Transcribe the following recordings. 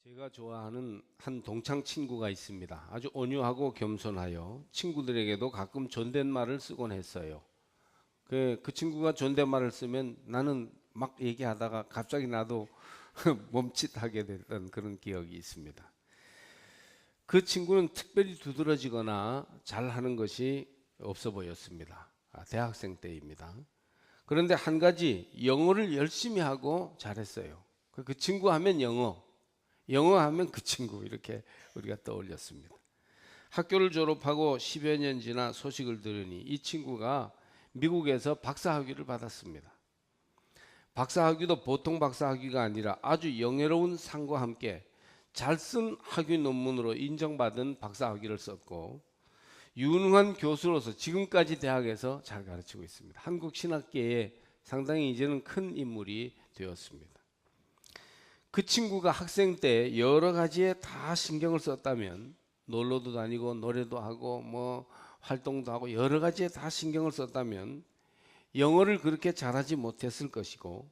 제가 좋아하는 한 동창 친구가 있습니다. 아주 온유하고 겸손하여 친구들에게도 가끔 존댓말을 쓰곤 했어요. 그 친구가 존댓말을 쓰면 나는 막 얘기하다가 갑자기 나도 멈칫하게 됐던 그런 기억이 있습니다. 그 친구는 특별히 두드러지거나 잘하는 것이 없어 보였습니다. 대학생 때입니다. 그런데 한 가지 영어를 열심히 하고 잘했어요. 그 친구 하면 영어 하면 그 친구, 이렇게 우리가 떠올렸습니다. 학교를 졸업하고 10여 년 지나 소식을 들으니 이 친구가 미국에서 박사학위를 받았습니다. 박사학위도 보통 박사학위가 아니라 아주 영예로운 상과 함께 잘 쓴 학위 논문으로 인정받은 박사학위를 썼고, 유능한 교수로서 지금까지 대학에서 잘 가르치고 있습니다. 한국 신학계에 상당히 이제는 큰 인물이 되었습니다. 그 친구가 학생 때 여러 가지에 다 신경을 썼다면, 놀러도 다니고 노래도 하고 뭐 활동도 하고 여러 가지에 다 신경을 썼다면 영어를 그렇게 잘하지 못했을 것이고,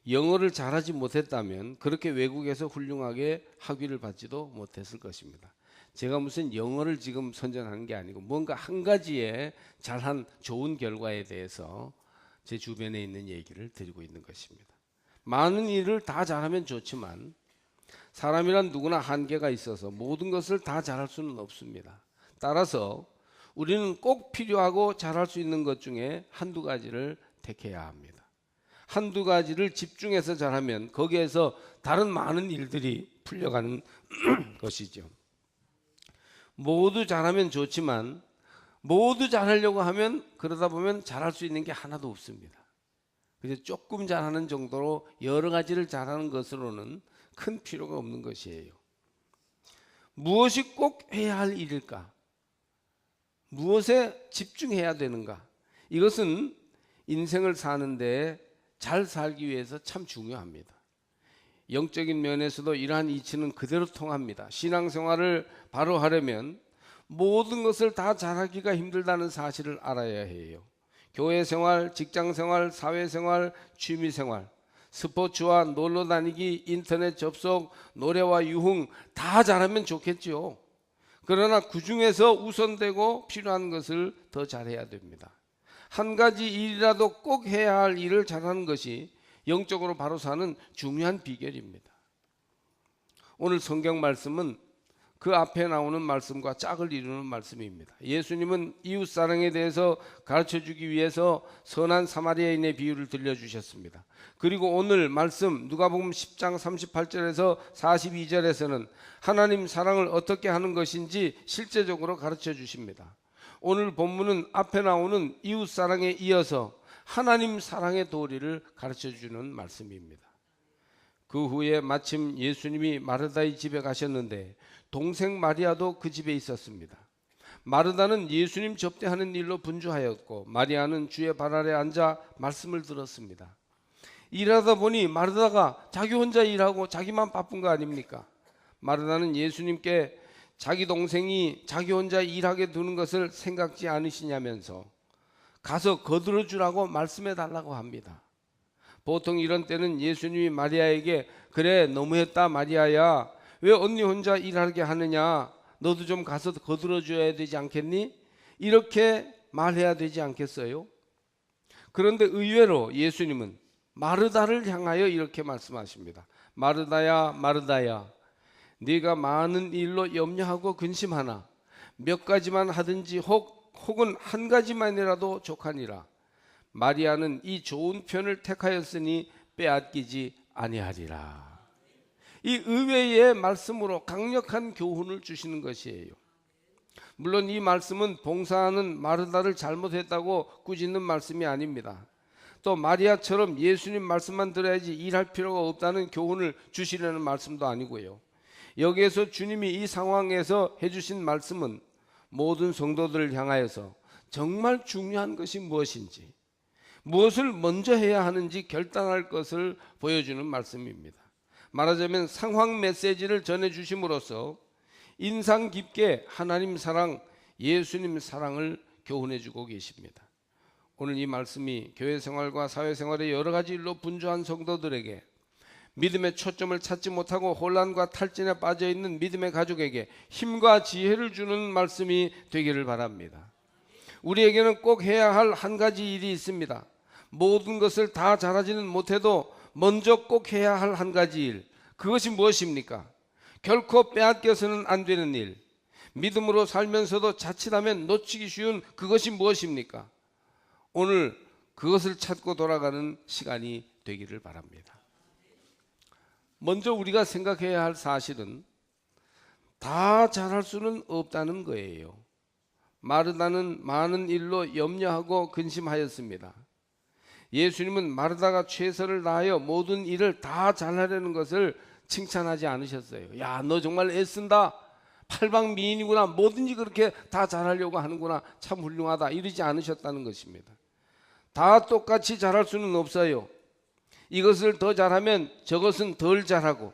영어를 잘하지 못했다면 그렇게 외국에서 훌륭하게 학위를 받지도 못했을 것입니다. 제가 무슨 영어를 지금 선전하는 게 아니고 뭔가 한 가지에 잘한 좋은 결과에 대해서 제 주변에 있는 얘기를 드리고 있는 것입니다. 많은 일을 다 잘하면 좋지만 사람이란 누구나 한계가 있어서 모든 것을 다 잘할 수는 없습니다. 따라서 우리는 꼭 필요하고 잘할 수 있는 것 중에 한두 가지를 택해야 합니다. 한두 가지를 집중해서 잘하면 거기에서 다른 많은 일들이 풀려가는 것이죠. 모두 잘하면 좋지만 모두 잘하려고 하면 그러다 보면 잘할 수 있는 게 하나도 없습니다. 그래서 조금 잘하는 정도로 여러 가지를 잘하는 것으로는 큰 필요가 없는 것이에요. 무엇이 꼭 해야 할 일일까? 무엇에 집중해야 되는가? 이것은 인생을 사는데 잘 살기 위해서 참 중요합니다. 영적인 면에서도 이러한 이치는 그대로 통합니다. 신앙생활을 바로 하려면 모든 것을 다 잘하기가 힘들다는 사실을 알아야 해요. 교회 생활, 직장 생활, 사회 생활, 취미 생활, 스포츠와 놀러 다니기, 인터넷 접속, 노래와 유흥 다 잘하면 좋겠죠. 그러나 그 중에서 우선되고 필요한 것을 더 잘해야 됩니다. 한 가지 일이라도 꼭 해야 할 일을 잘하는 것이 영적으로 바로 사는 중요한 비결입니다. 오늘 성경 말씀은 그 앞에 나오는 말씀과 짝을 이루는 말씀입니다. 예수님은 이웃 사랑에 대해서 가르쳐주기 위해서 선한 사마리아인의 비유를 들려주셨습니다. 그리고 오늘 말씀 누가복음 10장 38절에서 42절에서는 하나님 사랑을 어떻게 하는 것인지 실제적으로 가르쳐 주십니다. 오늘 본문은 앞에 나오는 이웃 사랑에 이어서 하나님 사랑의 도리를 가르쳐 주는 말씀입니다. 그 후에 마침 예수님이 마르다의 집에 가셨는데 동생 마리아도 그 집에 있었습니다. 마르다는 예수님 접대하는 일로 분주하였고 마리아는 주의 발 아래 앉아 말씀을 들었습니다. 일하다 보니 마르다가 자기 혼자 일하고 자기만 바쁜 거 아닙니까? 마르다는 예수님께 자기 동생이 자기 혼자 일하게 두는 것을 생각지 않으시냐면서 가서 거들어 주라고 말씀해 달라고 합니다. 보통 이런 때는 예수님이 마리아에게 그래 너무했다 마리아야, 왜 언니 혼자 일하게 하느냐, 너도 좀 가서 거들어 줘야 되지 않겠니? 이렇게 말해야 되지 않겠어요? 그런데 의외로 예수님은 마르다를 향하여 이렇게 말씀하십니다. 마르다야 마르다야, 네가 많은 일로 염려하고 근심하나 몇 가지만 하든지 혹은 한 가지만이라도 족하니라. 마리아는 이 좋은 편을 택하였으니 빼앗기지 아니하리라. 이 의외의 말씀으로 강력한 교훈을 주시는 것이에요. 물론 이 말씀은 봉사하는 마르다를 잘못했다고 꾸짖는 말씀이 아닙니다. 또 마리아처럼 예수님 말씀만 들어야지 일할 필요가 없다는 교훈을 주시려는 말씀도 아니고요. 여기에서 주님이 이 상황에서 해주신 말씀은 모든 성도들을 향하여서 정말 중요한 것이 무엇인지, 무엇을 먼저 해야 하는지 결단할 것을 보여주는 말씀입니다. 말하자면 상황 메시지를 전해주심으로써 인상 깊게 하나님 사랑, 예수님 사랑을 교훈해주고 계십니다. 오늘 이 말씀이 교회 생활과 사회 생활의 여러 가지 일로 분주한 성도들에게 믿음의 초점을 찾지 못하고 혼란과 탈진에 빠져 있는 믿음의 가족에게 힘과 지혜를 주는 말씀이 되기를 바랍니다. 우리에게는 꼭 해야 할 한 가지 일이 있습니다. 모든 것을 다 잘하지는 못해도 먼저 꼭 해야 할 한 가지 일, 그것이 무엇입니까? 결코 빼앗겨서는 안 되는 일, 믿음으로 살면서도 자칫하면 놓치기 쉬운 그것이 무엇입니까? 오늘 그것을 찾고 돌아가는 시간이 되기를 바랍니다. 먼저 우리가 생각해야 할 사실은 다 잘할 수는 없다는 거예요. 마르다는 많은 일로 염려하고 근심하였습니다. 예수님은 마르다가 최선을 다하여 모든 일을 다 잘하려는 것을 칭찬하지 않으셨어요. 야, 너 정말 애쓴다. 팔방미인이구나. 뭐든지 그렇게 다 잘하려고 하는구나. 참 훌륭하다. 이러지 않으셨다는 것입니다. 다 똑같이 잘할 수는 없어요. 이것을 더 잘하면 저것은 덜 잘하고,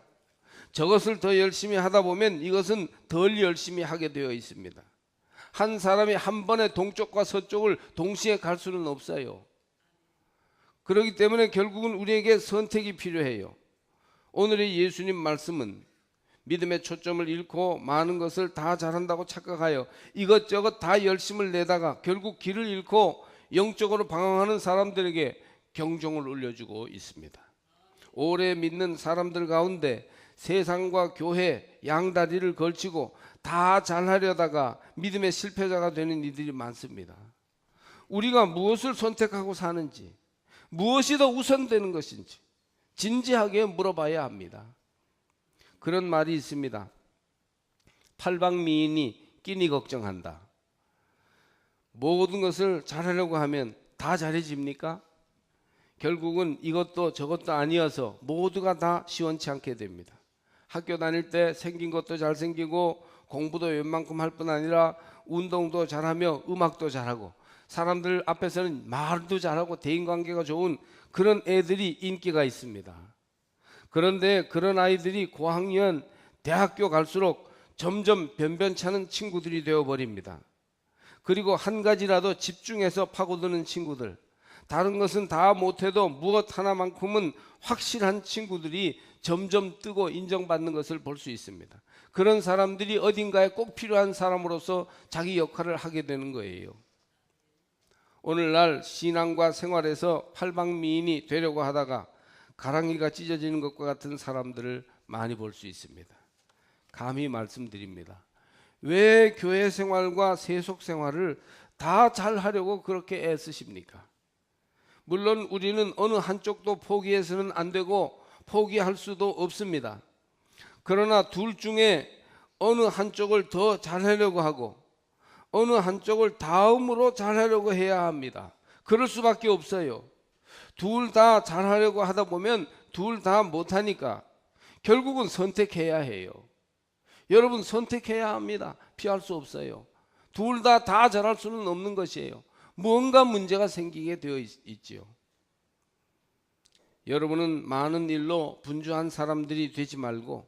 저것을 더 열심히 하다 보면 이것은 덜 열심히 하게 되어 있습니다. 한 사람이 한 번에 동쪽과 서쪽을 동시에 갈 수는 없어요. 그렇기 때문에 결국은 우리에게 선택이 필요해요. 오늘의 예수님 말씀은 믿음의 초점을 잃고 많은 것을 다 잘한다고 착각하여 이것저것 다 열심을 내다가 결국 길을 잃고 영적으로 방황하는 사람들에게 경종을 울려주고 있습니다. 오래 믿는 사람들 가운데 세상과 교회 양다리를 걸치고 다 잘하려다가 믿음의 실패자가 되는 이들이 많습니다. 우리가 무엇을 선택하고 사는지, 무엇이 더 우선되는 것인지 진지하게 물어봐야 합니다. 그런 말이 있습니다. 팔방미인이 끼니 걱정한다. 모든 것을 잘하려고 하면 다 잘해집니까? 결국은 이것도 저것도 아니어서 모두가 다 시원치 않게 됩니다. 학교 다닐 때 생긴 것도 잘생기고 공부도 웬만큼 할 뿐 아니라 운동도 잘하며 음악도 잘하고 사람들 앞에서는 말도 잘하고 대인관계가 좋은 그런 애들이 인기가 있습니다. 그런데 그런 아이들이 고학년, 대학교 갈수록 점점 변변찮은 친구들이 되어버립니다. 그리고 한 가지라도 집중해서 파고드는 친구들, 다른 것은 다 못해도 무엇 하나만큼은 확실한 친구들이 점점 뜨고 인정받는 것을 볼 수 있습니다. 그런 사람들이 어딘가에 꼭 필요한 사람으로서 자기 역할을 하게 되는 거예요. 오늘날 신앙과 생활에서 팔방미인이 되려고 하다가 가랑이가 찢어지는 것과 같은 사람들을 많이 볼 수 있습니다. 감히 말씀드립니다. 왜 교회 생활과 세속 생활을 다 잘하려고 그렇게 애쓰십니까? 물론 우리는 어느 한쪽도 포기해서는 안 되고 포기할 수도 없습니다. 그러나 둘 중에 어느 한쪽을 더 잘하려고 하고 어느 한쪽을 다음으로 잘하려고 해야 합니다. 그럴 수밖에 없어요. 둘 다 잘하려고 하다 보면 둘 다 못하니까 결국은 선택해야 해요. 여러분, 선택해야 합니다. 피할 수 없어요. 둘 다 잘할 수는 없는 것이에요. 뭔가 문제가 생기게 되어 있지요. 여러분은 많은 일로 분주한 사람들이 되지 말고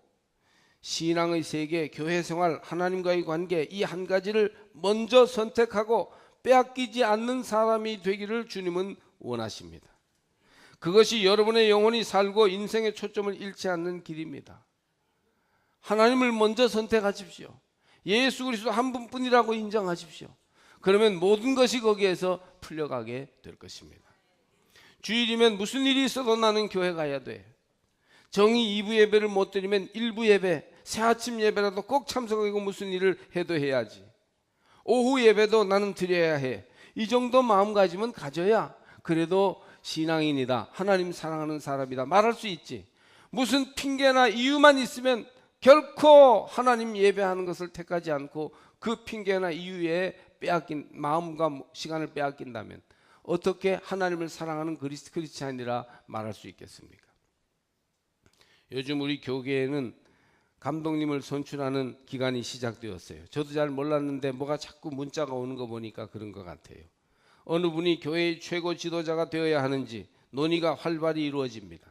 신앙의 세계, 교회 생활, 하나님과의 관계 이 한 가지를 먼저 선택하고 빼앗기지 않는 사람이 되기를 주님은 원하십니다. 그것이 여러분의 영혼이 살고 인생의 초점을 잃지 않는 길입니다. 하나님을 먼저 선택하십시오. 예수 그리스도 한 분뿐이라고 인정하십시오. 그러면 모든 것이 거기에서 풀려가게 될 것입니다. 주일이면 무슨 일이 있어도 나는 교회 가야 돼. 정이 2부 예배를 못 드리면 1부 예배, 새아침 예배라도 꼭 참석하고 무슨 일을 해도 해야지. 오후 예배도 나는 드려야 해. 이 정도 마음가짐은 가져야 그래도 신앙인이다, 하나님 사랑하는 사람이다 말할 수 있지. 무슨 핑계나 이유만 있으면 결코 하나님 예배하는 것을 택하지 않고 그 핑계나 이유에 빼앗긴 마음과 시간을 빼앗긴다면 어떻게 하나님을 사랑하는 크리스찬이라 말할 수 있겠습니까? 요즘 우리 교계에는 감독님을 선출하는 기간이 시작되었어요. 저도 잘 몰랐는데 뭐가 자꾸 문자가 오는 거 보니까 그런 것 같아요. 어느 분이 교회의 최고 지도자가 되어야 하는지 논의가 활발히 이루어집니다.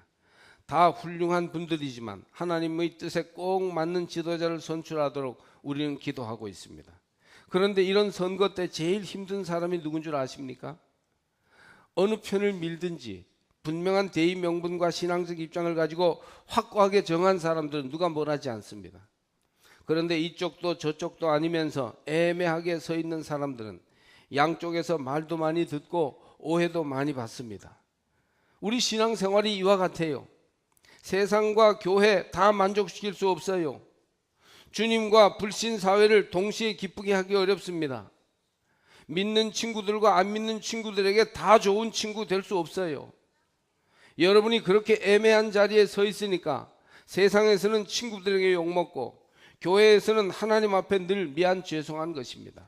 다 훌륭한 분들이지만 하나님의 뜻에 꼭 맞는 지도자를 선출하도록 우리는 기도하고 있습니다. 그런데 이런 선거 때 제일 힘든 사람이 누군 줄 아십니까? 어느 편을 밀든지 분명한 대의 명분과 신앙적 입장을 가지고 확고하게 정한 사람들은 누가 뭘 하지 않습니다. 그런데 이쪽도 저쪽도 아니면서 애매하게 서 있는 사람들은 양쪽에서 말도 많이 듣고 오해도 많이 받습니다. 우리 신앙생활이 이와 같아요. 세상과 교회 다 만족시킬 수 없어요. 주님과 불신 사회를 동시에 기쁘게 하기 어렵습니다. 믿는 친구들과 안 믿는 친구들에게 다 좋은 친구 될 수 없어요. 여러분이 그렇게 애매한 자리에 서 있으니까 세상에서는 친구들에게 욕먹고 교회에서는 하나님 앞에 늘 미안 죄송한 것입니다.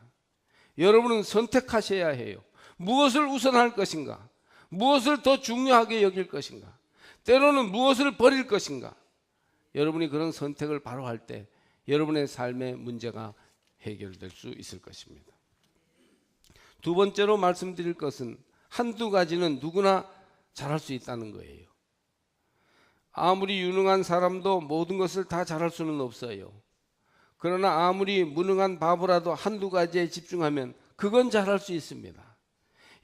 여러분은 선택하셔야 해요. 무엇을 우선할 것인가? 무엇을 더 중요하게 여길 것인가? 때로는 무엇을 버릴 것인가? 여러분이 그런 선택을 바로 할 때 여러분의 삶의 문제가 해결될 수 있을 것입니다. 두 번째로 말씀드릴 것은 한두 가지는 누구나 잘할 수 있다는 거예요. 아무리 유능한 사람도 모든 것을 다 잘할 수는 없어요. 그러나 아무리 무능한 바보라도 한두 가지에 집중하면 그건 잘할 수 있습니다.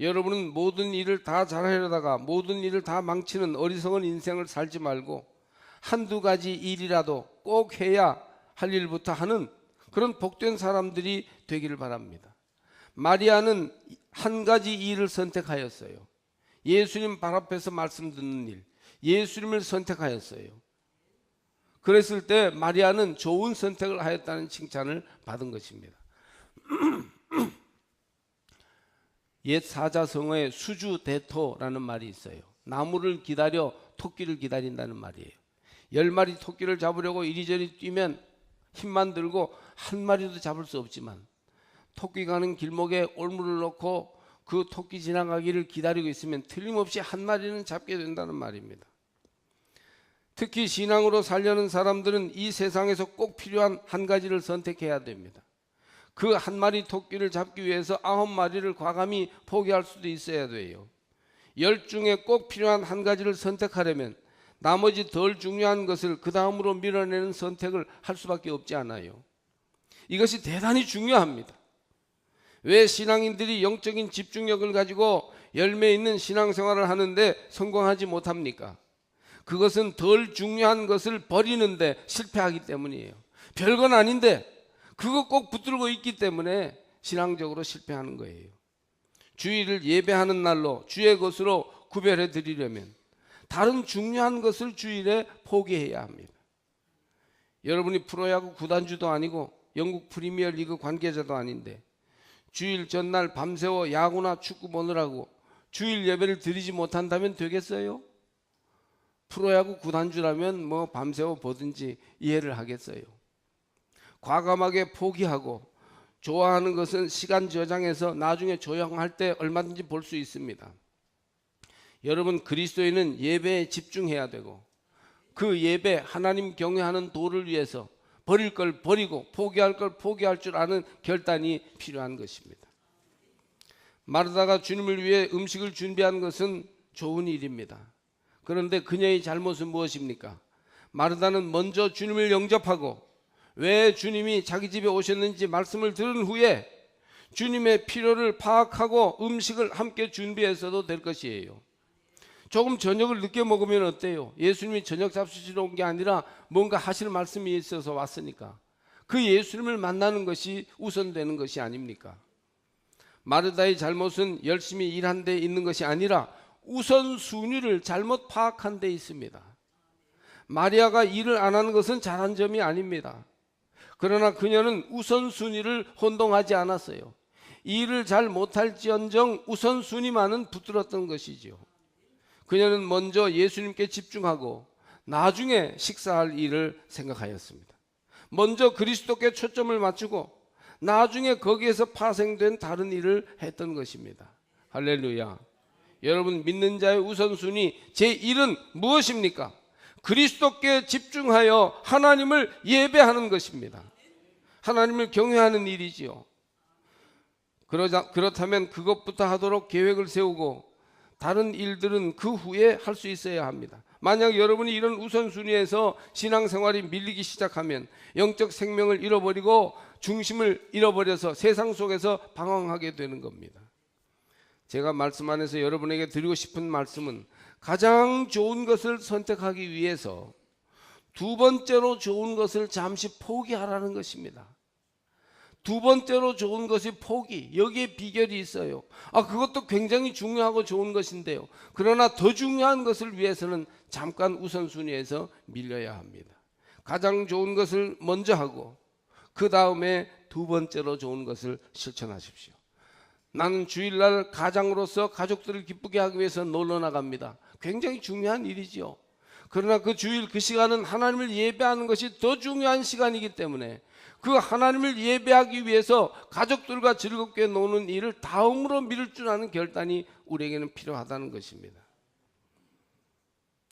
여러분은 모든 일을 다 잘하려다가 모든 일을 다 망치는 어리석은 인생을 살지 말고 한두 가지 일이라도 꼭 해야 할 일부터 하는 그런 복된 사람들이 되기를 바랍니다. 마리아는 한 가지 일을 선택하였어요. 예수님 발 앞에서 말씀 듣는 일, 예수님을 선택하였어요. 그랬을 때 마리아는 좋은 선택을 하였다는 칭찬을 받은 것입니다. 옛 사자성어에 수주대토라는 말이 있어요. 나무를 기다려 토끼를 기다린다는 말이에요. 10마리 토끼를 잡으려고 이리저리 뛰면 힘만 들고 한 마리도 잡을 수 없지만 토끼 가는 길목에 올무를 놓고 그 토끼 지나가기를 기다리고 있으면 틀림없이 한 마리는 잡게 된다는 말입니다. 특히 신앙으로 살려는 사람들은 이 세상에서 꼭 필요한 한 가지를 선택해야 됩니다. 그 한 마리 토끼를 잡기 위해서 9마리를 과감히 포기할 수도 있어야 돼요. 10 중에 꼭 필요한 한 가지를 선택하려면 나머지 덜 중요한 것을 그 다음으로 밀어내는 선택을 할 수밖에 없지 않아요. 이것이 대단히 중요합니다. 왜 신앙인들이 영적인 집중력을 가지고 열매 있는 신앙생활을 하는데 성공하지 못합니까? 그것은 덜 중요한 것을 버리는데 실패하기 때문이에요. 별건 아닌데 그거 꼭 붙들고 있기 때문에 신앙적으로 실패하는 거예요. 주일을 예배하는 날로 주의 것으로 구별해 드리려면 다른 중요한 것을 주일에 포기해야 합니다. 여러분이 프로야구 구단주도 아니고 영국 프리미어리그 관계자도 아닌데 주일 전날 밤새워 야구나 축구 보느라고 주일 예배를 드리지 못한다면 되겠어요? 프로야구 구단주라면 뭐 밤새워 보든지 이해를 하겠어요. 과감하게 포기하고 좋아하는 것은 시간 저장해서 나중에 조용할 때 얼마든지 볼 수 있습니다. 여러분, 그리스도인은 예배에 집중해야 되고 그 예배 하나님 경외하는 도를 위해서 버릴 걸 버리고 포기할 걸 포기할 줄 아는 결단이 필요한 것입니다. 마르다가 주님을 위해 음식을 준비한 것은 좋은 일입니다. 그런데 그녀의 잘못은 무엇입니까? 마르다는 먼저 주님을 영접하고 왜 주님이 자기 집에 오셨는지 말씀을 들은 후에 주님의 필요를 파악하고 음식을 함께 준비해서도 될 것이에요. 조금 저녁을 늦게 먹으면 어때요? 예수님이 저녁 잡수시러 온 게 아니라 뭔가 하실 말씀이 있어서 왔으니까 그 예수님을 만나는 것이 우선되는 것이 아닙니까? 마르다의 잘못은 열심히 일한 데 있는 것이 아니라 우선순위를 잘못 파악한 데 있습니다. 마리아가 일을 안 하는 것은 잘한 점이 아닙니다. 그러나 그녀는 우선순위를 혼동하지 않았어요. 일을 잘 못할지언정 우선순위만은 붙들었던 것이지요. 그녀는 먼저 예수님께 집중하고 나중에 식사할 일을 생각하였습니다. 먼저 그리스도께 초점을 맞추고 나중에 거기에서 파생된 다른 일을 했던 것입니다. 할렐루야. 여러분, 믿는 자의 우선순위 제1은 무엇입니까? 그리스도께 집중하여 하나님을 예배하는 것입니다. 하나님을 경외하는 일이지요. 그렇다면 그것부터 하도록 계획을 세우고 다른 일들은 그 후에 할 수 있어야 합니다. 만약 여러분이 이런 우선순위에서 신앙생활이 밀리기 시작하면 영적 생명을 잃어버리고 중심을 잃어버려서 세상 속에서 방황하게 되는 겁니다. 제가 말씀 안에서 여러분에게 드리고 싶은 말씀은 가장 좋은 것을 선택하기 위해서 두 번째로 좋은 것을 잠시 포기하라는 것입니다. 두 번째로 좋은 것이 포기. 여기에 비결이 있어요. 그것도 굉장히 중요하고 좋은 것인데요. 그러나 더 중요한 것을 위해서는 잠깐 우선순위에서 밀려야 합니다. 가장 좋은 것을 먼저 하고 그 다음에 두 번째로 좋은 것을 실천하십시오. 나는 주일날 가장으로서 가족들을 기쁘게 하기 위해서 놀러 나갑니다. 굉장히 중요한 일이지요. 그러나 그 주일 그 시간은 하나님을 예배하는 것이 더 중요한 시간이기 때문에 그 하나님을 예배하기 위해서 가족들과 즐겁게 노는 일을 다음으로 미룰 줄 아는 결단이 우리에게는 필요하다는 것입니다.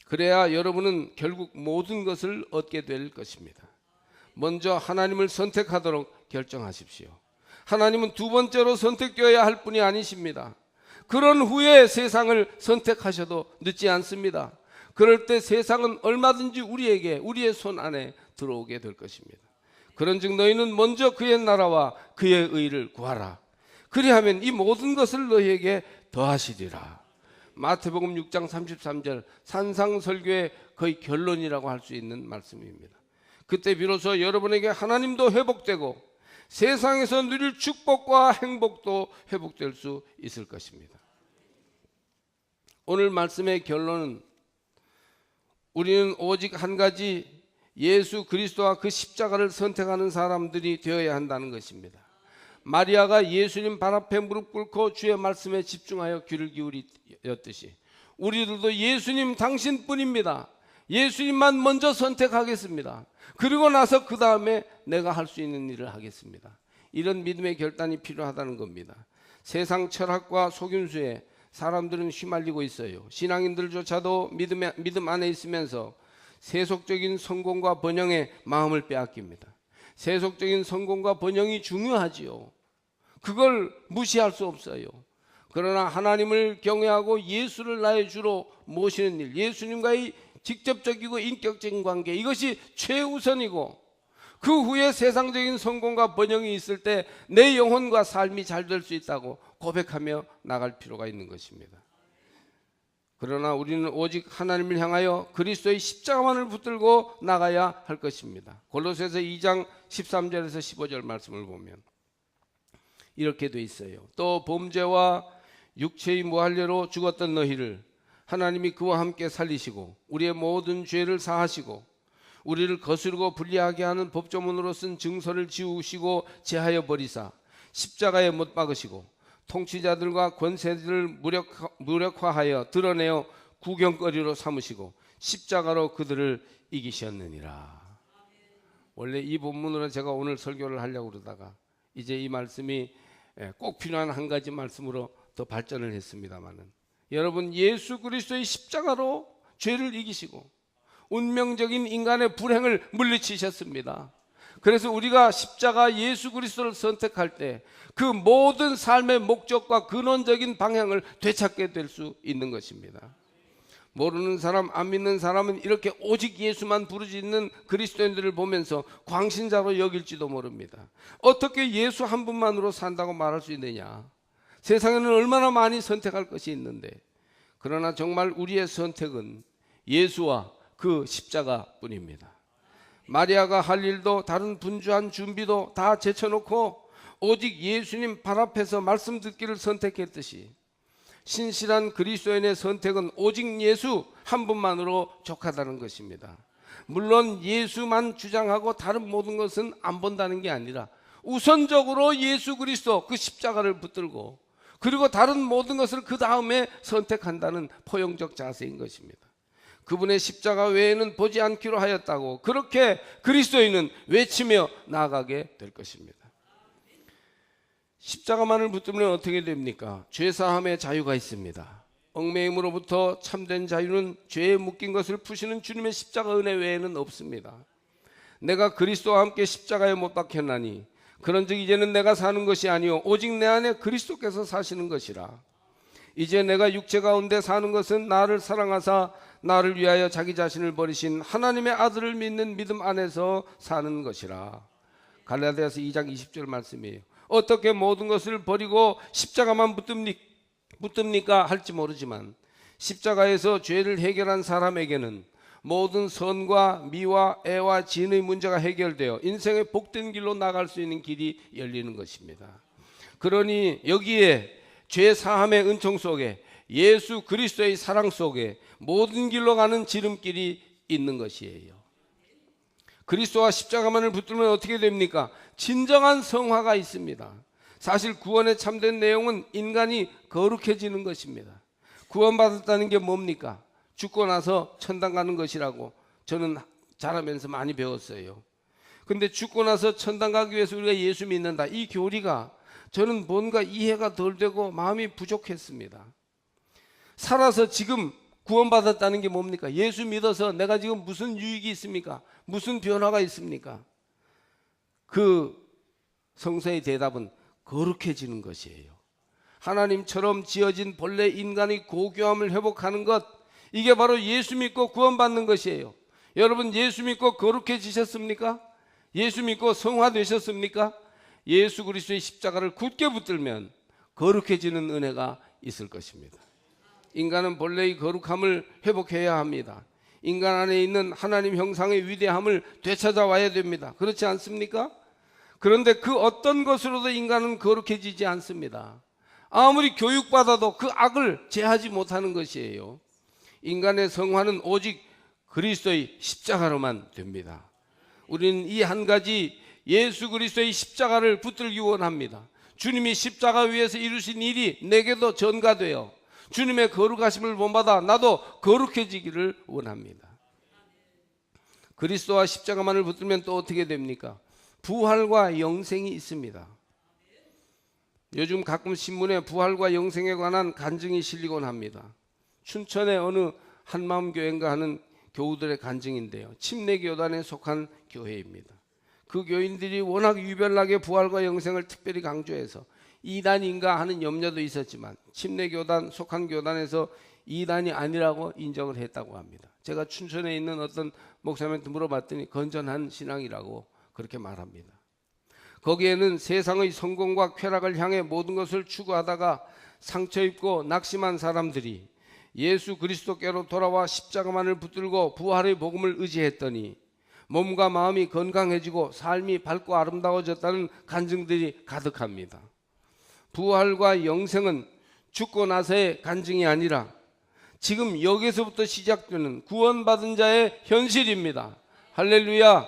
그래야 여러분은 결국 모든 것을 얻게 될 것입니다. 먼저 하나님을 선택하도록 결정하십시오. 하나님은 두 번째로 선택되어야 할 분이 아니십니다. 그런 후에 세상을 선택하셔도 늦지 않습니다. 그럴 때 세상은 얼마든지 우리의 손 안에 들어오게 될 것입니다. 그런즉 너희는 먼저 그의 나라와 그의 의를 구하라. 그리하면 이 모든 것을 너희에게 더하시리라. 마태복음 6장 33절 산상설교의 거의 결론이라고 할 수 있는 말씀입니다. 그때 비로소 여러분에게 하나님도 회복되고 세상에서 누릴 축복과 행복도 회복될 수 있을 것입니다. 오늘 말씀의 결론은 우리는 오직 한 가지 예수 그리스도와 그 십자가를 선택하는 사람들이 되어야 한다는 것입니다. 마리아가 예수님 발 앞에 무릎 꿇고 주의 말씀에 집중하여 귀를 기울였듯이 우리들도 예수님 당신뿐입니다. 예수님만 먼저 선택하겠습니다. 그리고 나서 그 다음에 내가 할 수 있는 일을 하겠습니다. 이런 믿음의 결단이 필요하다는 겁니다. 세상 철학과 속임수에 사람들은 휘말리고 있어요. 신앙인들조차도 믿음 안에 있으면서 세속적인 성공과 번영에 마음을 빼앗깁니다. 세속적인 성공과 번영이 중요하지요. 그걸 무시할 수 없어요. 그러나 하나님을 경외하고 예수를 나의 주로 모시는 일, 예수님과의 직접적이고 인격적인 관계, 이것이 최우선이고 그 후에 세상적인 성공과 번영이 있을 때 내 영혼과 삶이 잘 될 수 있다고 고백하며 나갈 필요가 있는 것입니다. 그러나 우리는 오직 하나님을 향하여 그리스도의 십자가만을 붙들고 나가야 할 것입니다. 골로새서 2장 13절에서 15절 말씀을 보면 이렇게 돼 있어요. 또 범죄와 육체의 무할례로 죽었던 너희를 하나님이 그와 함께 살리시고 우리의 모든 죄를 사하시고 우리를 거스르고 불리하게 하는 법조문으로 쓴 증서를 지우시고 제하여 버리사 십자가에 못 박으시고 통치자들과 권세들을 무력화하여 드러내어 구경거리로 삼으시고 십자가로 그들을 이기셨느니라. 원래 이 본문으로 제가 오늘 설교를 하려고 그러다가 이제 이 말씀이 꼭 필요한 한 가지 말씀으로 더 발전을 했습니다마는, 여러분, 예수 그리스도의 십자가로 죄를 이기시고 운명적인 인간의 불행을 물리치셨습니다. 그래서 우리가 십자가 예수 그리스도를 선택할 때 그 모든 삶의 목적과 근원적인 방향을 되찾게 될 수 있는 것입니다. 모르는 사람, 안 믿는 사람은 이렇게 오직 예수만 부르짖는 그리스도인들을 보면서 광신자로 여길지도 모릅니다. 어떻게 예수 한 분만으로 산다고 말할 수 있느냐? 세상에는 얼마나 많이 선택할 것이 있는데, 그러나 정말 우리의 선택은 예수와 그 십자가뿐입니다. 마리아가 할 일도 다른 분주한 준비도 다 제쳐놓고 오직 예수님 발 앞에서 말씀 듣기를 선택했듯이 신실한 그리스도인의 선택은 오직 예수 한 분만으로 족하다는 것입니다. 물론 예수만 주장하고 다른 모든 것은 안 본다는 게 아니라 우선적으로 예수 그리스도 그 십자가를 붙들고 그리고 다른 모든 것을 그 다음에 선택한다는 포용적 자세인 것입니다. 그분의 십자가 외에는 보지 않기로 하였다고 그렇게 그리스도인은 외치며 나아가게 될 것입니다. 십자가만을 붙들면 어떻게 됩니까? 죄사함의 자유가 있습니다. 얽매임으로부터 참된 자유는 죄에 묶인 것을 푸시는 주님의 십자가 은혜 외에는 없습니다. 내가 그리스도와 함께 십자가에 못 박혔나니 그런즉 이제는 내가 사는 것이 아니요 오직 내 안에 그리스도께서 사시는 것이라. 이제 내가 육체 가운데 사는 것은 나를 사랑하사 나를 위하여 자기 자신을 버리신 하나님의 아들을 믿는 믿음 안에서 사는 것이라. 갈라디아서 2장 20절 말씀이에요. 어떻게 모든 것을 버리고 십자가만 붙듭니까 할지 모르지만 십자가에서 죄를 해결한 사람에게는 모든 선과 미와 애와 진의 문제가 해결되어 인생의 복된 길로 나갈 수 있는 길이 열리는 것입니다. 그러니 여기에 죄 사함의 은총 속에 예수 그리스도의 사랑 속에 모든 길로 가는 지름길이 있는 것이에요. 그리스도와 십자가만을 붙들면 어떻게 됩니까? 진정한 성화가 있습니다. 사실 구원의 참된 내용은 인간이 거룩해지는 것입니다. 구원받았다는 게 뭡니까? 죽고 나서 천당 가는 것이라고 저는 자라면서 많이 배웠어요. 근데 죽고 나서 천당 가기 위해서 우리가 예수 믿는다, 이 교리가 저는 뭔가 이해가 덜 되고 마음이 부족했습니다. 살아서 지금 구원받았다는 게 뭡니까? 예수 믿어서 내가 지금 무슨 유익이 있습니까? 무슨 변화가 있습니까? 그 성서의 대답은 거룩해지는 것이에요. 하나님처럼 지어진 본래 인간의 고교함을 회복하는 것, 이게 바로 예수 믿고 구원받는 것이에요. 여러분, 예수 믿고 거룩해지셨습니까? 예수 믿고 성화되셨습니까? 예수 그리스도의 십자가를 굳게 붙들면 거룩해지는 은혜가 있을 것입니다. 인간은 본래의 거룩함을 회복해야 합니다. 인간 안에 있는 하나님 형상의 위대함을 되찾아와야 됩니다. 그렇지 않습니까? 그런데 그 어떤 것으로도 인간은 거룩해지지 않습니다. 아무리 교육받아도 그 악을 제하지 못하는 것이에요. 인간의 성화는 오직 그리스도의 십자가로만 됩니다. 우리는 이 한 가지 예수 그리스도의 십자가를 붙들기 원합니다. 주님이 십자가 위에서 이루신 일이 내게도 전가되어 주님의 거룩하심을 본받아 나도 거룩해지기를 원합니다. 그리스도와 십자가만을 붙들면 또 어떻게 됩니까? 부활과 영생이 있습니다. 요즘 가끔 신문에 부활과 영생에 관한 간증이 실리곤 합니다. 춘천의 어느 한마음교회인가 하는 교우들의 간증인데요, 침례교단에 속한 교회입니다. 그 교인들이 워낙 유별나게 부활과 영생을 특별히 강조해서 이단인가 하는 염려도 있었지만 침례교단 속한 교단에서 이단이 아니라고 인정을 했다고 합니다. 제가 춘천에 있는 어떤 목사님한테 물어봤더니 건전한 신앙이라고 그렇게 말합니다. 거기에는 세상의 성공과 쾌락을 향해 모든 것을 추구하다가 상처 입고 낙심한 사람들이 예수 그리스도께로 돌아와 십자가만을 붙들고 부활의 복음을 의지했더니 몸과 마음이 건강해지고 삶이 밝고 아름다워졌다는 간증들이 가득합니다. 부활과 영생은 죽고 나서의 간증이 아니라 지금 여기서부터 시작되는 구원받은 자의 현실입니다. 할렐루야.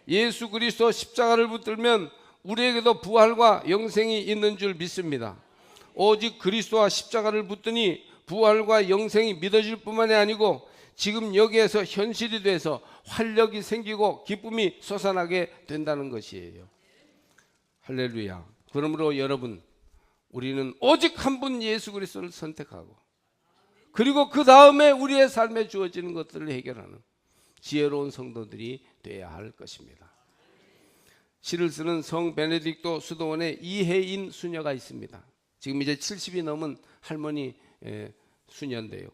예수 그리스도 십자가를 붙들면 우리에게도 부활과 영생이 있는 줄 믿습니다. 오직 그리스도와 십자가를 붙드니 부활과 영생이 믿어질 뿐만이 아니고 지금 여기에서 현실이 돼서 활력이 생기고 기쁨이 솟아나게 된다는 것이에요. 할렐루야. 그러므로 여러분, 우리는 오직 한 분 예수 그리스도를 선택하고 그리고 그 다음에 우리의 삶에 주어지는 것들을 해결하는 지혜로운 성도들이 되어야 할 것입니다. 시를 쓰는 성 베네딕토 수도원에 이혜인 수녀가 있습니다. 지금 이제 70이 넘은 할머니 수녀인데요,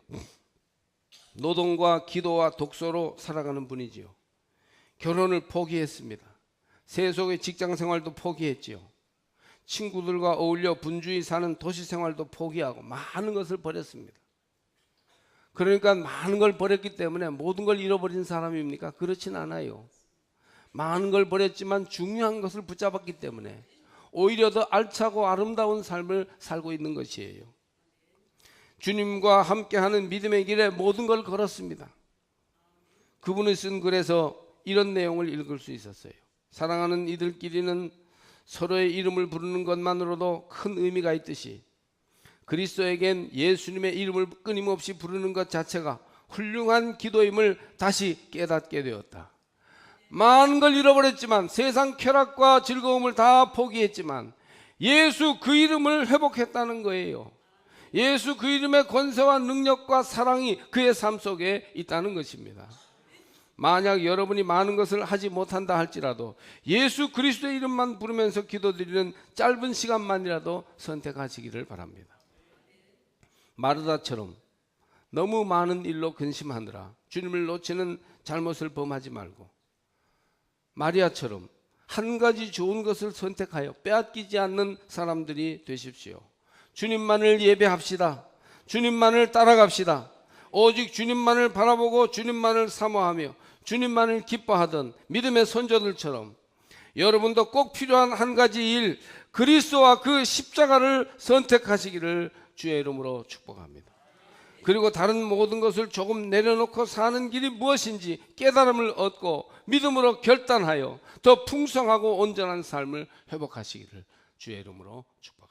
노동과 기도와 독서로 살아가는 분이지요. 결혼을 포기했습니다. 세속의 직장 생활도 포기했지요. 친구들과 어울려 분주히 사는 도시 생활도 포기하고 많은 것을 버렸습니다. 그러니까 많은 걸 버렸기 때문에 모든 걸 잃어버린 사람입니까? 그렇진 않아요. 많은 걸 버렸지만 중요한 것을 붙잡았기 때문에 오히려 더 알차고 아름다운 삶을 살고 있는 것이에요. 주님과 함께하는 믿음의 길에 모든 걸 걸었습니다. 그분이 쓴 글에서 이런 내용을 읽을 수 있었어요. 사랑하는 이들끼리는 서로의 이름을 부르는 것만으로도 큰 의미가 있듯이 그리스도에겐 예수님의 이름을 끊임없이 부르는 것 자체가 훌륭한 기도임을 다시 깨닫게 되었다. 많은 걸 잃어버렸지만 세상 쾌락과 즐거움을 다 포기했지만 예수 그 이름을 회복했다는 거예요. 예수 그 이름의 권세와 능력과 사랑이 그의 삶 속에 있다는 것입니다. 만약 여러분이 많은 것을 하지 못한다 할지라도 예수 그리스도의 이름만 부르면서 기도드리는 짧은 시간만이라도 선택하시기를 바랍니다. 마르다처럼 너무 많은 일로 근심하느라 주님을 놓치는 잘못을 범하지 말고, 마리아처럼 한 가지 좋은 것을 선택하여 빼앗기지 않는 사람들이 되십시오. 주님만을 예배합시다. 주님만을 따라갑시다. 오직 주님만을 바라보고 주님만을 사모하며 주님만을 기뻐하던 믿음의 선조들처럼 여러분도 꼭 필요한 한 가지 일, 그리스도와 그 십자가를 선택하시기를 주의 이름으로 축복합니다. 그리고 다른 모든 것을 조금 내려놓고 사는 길이 무엇인지 깨달음을 얻고 믿음으로 결단하여 더 풍성하고 온전한 삶을 회복하시기를 주의 이름으로 축복합니다.